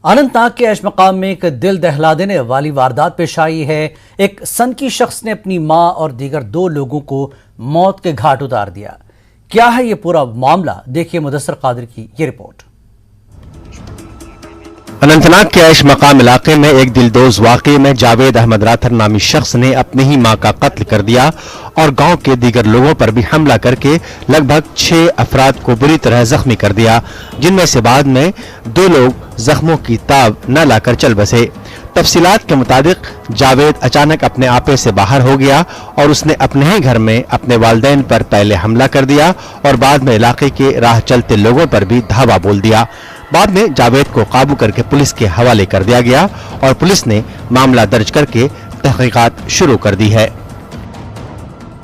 اننتناگ کے ایش مقام میں ایک دل دہلا دینے والی واردات پیش آئی ہے۔ ایک سنکی شخص نے اپنی ماں اور دیگر 2 لوگوں کو موت کے گھاٹ اتار دیا۔ کیا ہے یہ پورا معاملہ، دیکھیے مدثر قادر کی یہ رپورٹ۔ اننتناگ کے ایش مقام علاقے میں ایک دلدوز واقعے میں جاوید احمد راتھر نامی شخص نے اپنی ہی ماں کا قتل کر دیا اور گاؤں کے دیگر لوگوں پر بھی حملہ کر کے لگ بھگ 6 افراد کو بری طرح زخمی کر دیا، جن میں سے بعد میں 2 لوگ زخموں کی تاب نہ لا کر چل بسے۔ تفصیلات کے مطابق جاوید اچانک اپنے آپے سے باہر ہو گیا اور اس نے اپنے ہی گھر میں اپنے والدین پر پہلے حملہ کر دیا اور بعد میں علاقے کے راہ چلتے لوگوں پر بھی دھاوا بول دیا۔ بعد میں جاوید کو قابو کر کے پولیس کے حوالے کر دیا گیا اور پولیس نے معاملہ درج کر کے تحقیقات شروع کر دی ہے۔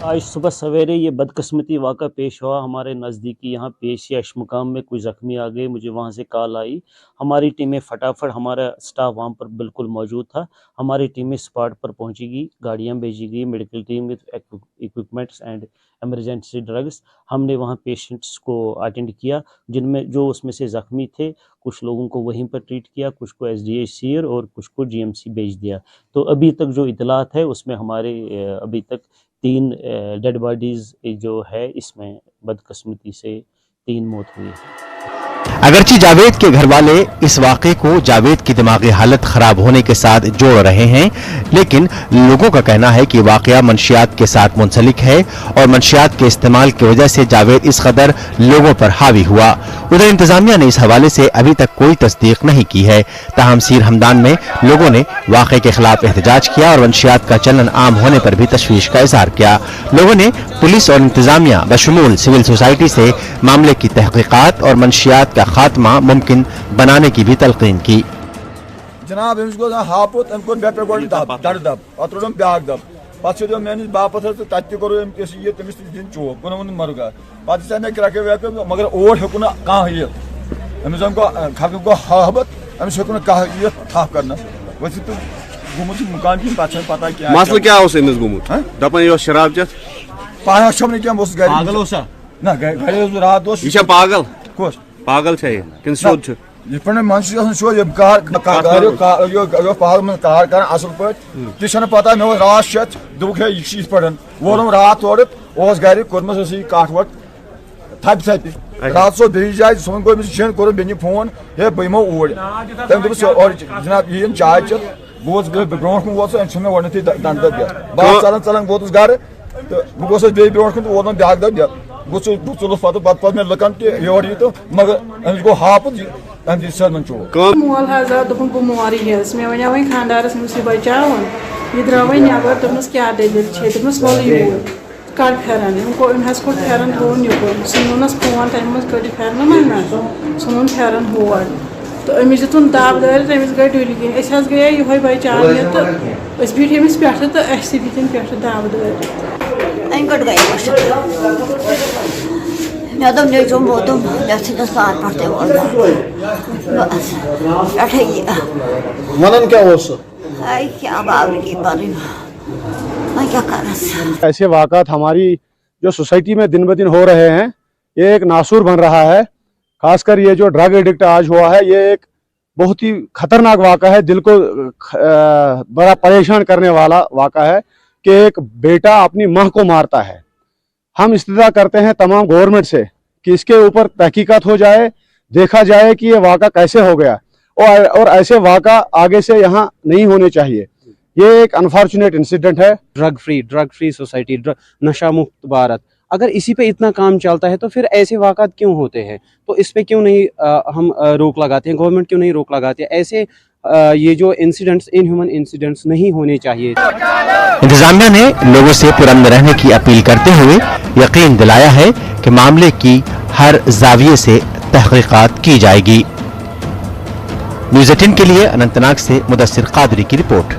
آج صبح سویرے یہ بدقسمتی واقعہ پیش ہوا ہمارے نزدیکی یہاں ایش مقام میں کچھ زخمی آ گئے۔ مجھے وہاں سے کال آئی، ہماری ٹیمیں فٹافٹ، ہمارا سٹاف وہاں پر بالکل موجود تھا، ہماری ٹیمیں اسپاٹ پر پہنچی گئی، گاڑیاں بھیجی گئی، medical team with equipments and emergency drugs. ہم نے وہاں پیشنٹس کو اٹینڈ کیا، جن میں جو اس میں سے زخمی تھے، کچھ لوگوں کو وہیں پر ٹریٹ کیا، کچھ کو SDH سیر اور کچھ کو GMC بھیج دیا۔ تو ابھی تک جو اطلاعات ہے اس میں ہمارے ابھی تک 3 ڈیڈ باڈیز جو ہے، اس میں بدقسمتی سے 3 موت ہوئی ہے۔ اگرچہ جاوید کے گھر والے اس واقعے کو جاوید کی دماغی حالت خراب ہونے کے ساتھ جوڑ رہے ہیں، لیکن لوگوں کا کہنا ہے کہ واقعہ منشیات کے ساتھ منسلک ہے اور منشیات کے استعمال کی وجہ سے جاوید اس قدر لوگوں پر حاوی ہوا۔ ادھر انتظامیہ نے اس حوالے سے ابھی تک کوئی تصدیق نہیں کی ہے، تاہم سیر ہمدان میں لوگوں نے واقعے کے خلاف احتجاج کیا اور منشیات کا چلن عام ہونے پر بھی تشویش کا اظہار کیا۔ لوگوں نے پولیس اور انتظامیہ بشمول سول سوسائٹی سے معاملے کی تحقیقات اور منشیات کا خاتمہ ممکن بنانے کی بھی تلقین کی۔ جناب امس گو ہاپت ام کو بے پہ گوڑ دڑ دب پتہ روم بیاکھ دب پتہ چھ میانس باپت تت کرو یہ تمس دن چوک ون مرگا پتہ چھ کرکے ویک مگر اور ہیکو نا کھانا یت امس کو کھکہ گو ہابت امس ہیکو نا کھانا یت تھپ کرنا ویسے تو گومت مکان کی پتہ کیا مسئلہ کیا اس امس گومت دپان یہ شراب چت پایا چھم کیا بس گھر پاگل اوسا نہ گھر رات دوس یہ پاگل کس پاگل چھ کن سود چھ یہ پہ منشی سو یہ پہاڑ من کار کر اصل پہ تہ پتہ مے رات شت دک ہے یہ پہ وولم رات تور گھر کورمس یہ کٹ وٹ تھپ تھپ رات سو بیس جائے صبح گو شین کور بین فون ہے بہ یمو اوڑ تم دس جناب یہ چائے چت بہت برو کن ووت ام مے گۄڈنیتھٕے دنٛد دب بہٕ ژلان ژلان ووتُس گرٕ تہٕ بہٕ گوٚژھُس بیٚیہِ برونٛٹھ کُن تہٕ ووت مےٚ بیٛاکھ دب بہٕ ژوٚلُس پتہٕ مےٚ لُکن تہِ یور یہِ تہٕ مگر أمِس گوٚو ہاپُت أمۍ دِژ سٲلمن چوب مول حظ آو دوٚپُن بہٕ مورٕے حظ مےٚ وَنیٛاو وۄنۍ خانٛدارس أمِس یہِ بچاوُن یہِ درٛاو وۄنۍ نٮ۪بر دوٚپمَس کیٛاہ دٔلیٖل چھے دوٚپمَس وَلہٕ یوٗر کڑ پھیرن أمۍ حظ کوٚڑ پھیرن تھوٚوُن یُکُن ژھٕنونَس فون تَمہِ منٛز کٔڑِتھ پھیرنہٕ منٛز نہ ژھٕنُن پھیرن ہور تہٕ أمِس دِتُن دب دٲرِتھ أمِس گٔے ڈُلۍ کِنۍ أسۍ حظ گٔیے یِہوے بچاونہِ تہٕ أسۍ بیٖٹھۍ أمِس پٮ۪ٹھٕ تہٕ اَسہِ تہِ بیٖٹھۍ أمۍ پٮ۪ٹھٕ دب دٲرِتھ اَمہِ گٔٹۍ گٔے مےٚ دوٚپ نیٚچوٗم ووتُم مےٚ ژھٕنِس پانہٕ پٮ۪ٹھ تہِ بس پٮ۪ٹھے یہِ ونان کیا اوس سُہ ہاے کیٛاہ باورٕگی پَنٕنۍ وۄنۍ کیٛاہ کَرس۔ ایسے واقعات ہماری جو سوسائٹی میں دن بدن ہو رہے ہیں، یہ ایک ناسور بن رہا ہے۔ خاص کر یہ جو ڈرگ ایڈکٹ آج ہوا ہے، یہ ایک بہت ہی خطرناک واقعہ ہے، دل کو بڑا پریشان کرنے والا واقعہ ہے کہ ایک بیٹا اپنی ماں کو مارتا ہے۔ ہم استدعا کرتے ہیں تمام گورنمنٹ سے کہ اس کے اوپر تحقیقات ہو جائے، دیکھا جائے کہ یہ واقعہ کیسے ہو گیا اور ایسے واقعہ آگے سے یہاں نہیں ہونے چاہیے۔ یہ ایک انفارچونیٹ انسیڈنٹ ہے۔ ڈرگ فری سوسائٹی، نشہ مکت بھارت، اگر اسی پہ اتنا کام چلتا ہے تو پھر ایسے واقعات کیوں ہوتے ہیں؟ تو اس پہ کیوں نہیں ہم روک لگاتے ہیں، گورنمنٹ کیوں نہیں روک لگاتے؟ ایسے یہ جو انسیڈنٹس ان ہیومن انسیڈنٹس نہیں ہونے چاہیے۔ انتظامیہ نے لوگوں سے پرامن رہنے کی اپیل کرتے ہوئے یقین دلایا ہے کہ معاملے کی ہر زاویے سے تحقیقات کی جائے گی۔ نیوز 18 کے لیے اننتناگ سے مدثر قادری کی رپورٹ۔